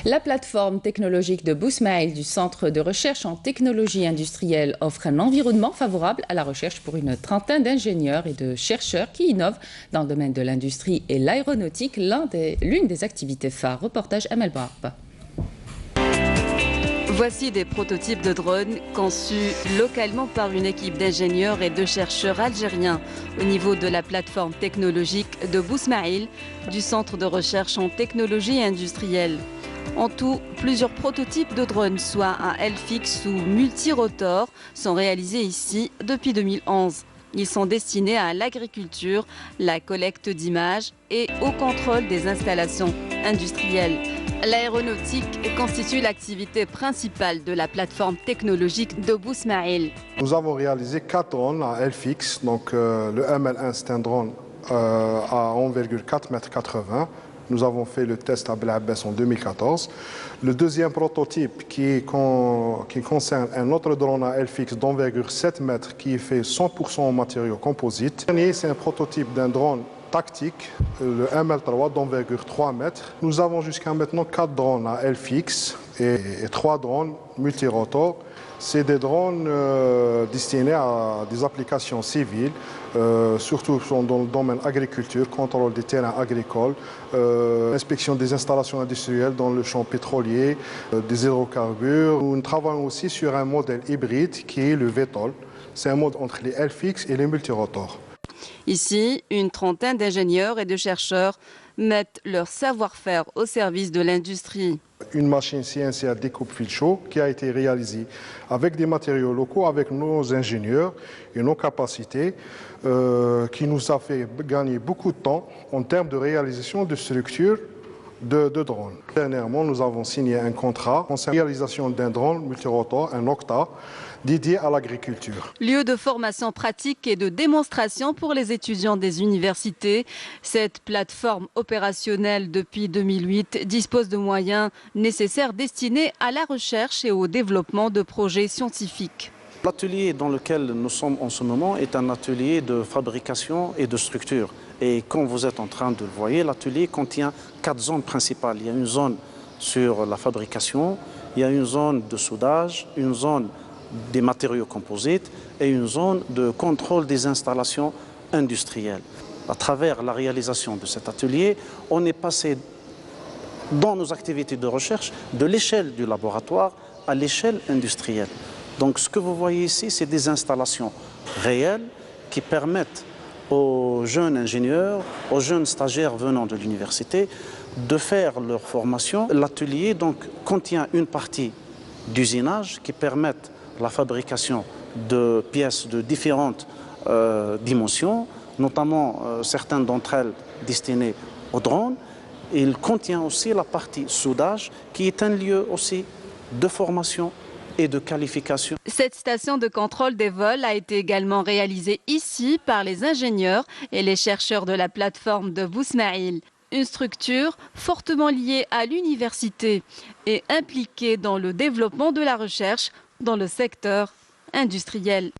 La plateforme technologique de Bousmaïl du Centre de recherche en technologie industrielle offre un environnement favorable à la recherche pour une trentaine d'ingénieurs et de chercheurs qui innovent dans le domaine de l'industrie et l'aéronautique, l'une des activités phares. Reportage Amel Barb. Voici des prototypes de drones conçus localement par une équipe d'ingénieurs et de chercheurs algériens au niveau de la plateforme technologique de Bousmaïl du Centre de recherche en technologie industrielle. En tout, plusieurs prototypes de drones, soit un aile fixe ou multirotor, sont réalisés ici depuis 2011. Ils sont destinés à l'agriculture, la collecte d'images et au contrôle des installations industrielles. L'aéronautique constitue l'activité principale de la plateforme technologique de Bousmaïl. Nous avons réalisé 4 drones à aile fixe. Donc, le ML1, c'est un drone à 1,4 m. Nous avons fait le test à Bel Abbès en 2014. Le deuxième prototype qui concerne un autre drone à aile fixe d'1,7 m qui est fait 100% en matériaux composites. Le dernier, c'est un prototype d'un drone tactique, le ML3 d'1,3 m. Nous avons jusqu'à maintenant 4 drones à aile fixe et 3 drones multirotors. C'est des drones destinés à des applications civiles, surtout dans le domaine agriculture, contrôle des terrains agricoles, inspection des installations industrielles dans le champ pétrolier, des hydrocarbures. Nous travaillons aussi sur un modèle hybride qui est le VTOL. C'est un mode entre les ailes fixes et les multirotors. Ici, une trentaine d'ingénieurs et de chercheurs mettent leur savoir-faire au service de l'industrie. Une machine CNC à découpe fil chaud qui a été réalisée avec des matériaux locaux, avec nos ingénieurs et nos capacités, qui nous a fait gagner beaucoup de temps en termes de réalisation de structures de drones. Dernièrement, nous avons signé un contrat concernant la réalisation d'un drone multirotor, un Octa, dédié à l'agriculture. Lieu de formation pratique et de démonstration pour les étudiants des universités. Cette plateforme opérationnelle depuis 2008 dispose de moyens nécessaires destinés à la recherche et au développement de projets scientifiques. L'atelier dans lequel nous sommes en ce moment est un atelier de fabrication et de structure. Et comme vous êtes en train de le voir, l'atelier contient 4 zones principales. Il y a une zone sur la fabrication, il y a une zone de soudage, une zone des matériaux composites et une zone de contrôle des installations industrielles. À travers la réalisation de cet atelier, on est passé dans nos activités de recherche de l'échelle du laboratoire à l'échelle industrielle. Donc ce que vous voyez ici, c'est des installations réelles qui permettent aux jeunes ingénieurs, aux jeunes stagiaires venant de l'université de faire leur formation. L'atelier donc contient une partie d'usinage qui permettent la fabrication de pièces de différentes dimensions, notamment certaines d'entre elles destinées aux drones. Il contient aussi la partie soudage qui est un lieu aussi de formation et de qualification. Cette station de contrôle des vols a été également réalisée ici par les ingénieurs et les chercheurs de la plateforme de Bousmaïl. Une structure fortement liée à l'université et impliquée dans le développement de la recherche dans le secteur industriel.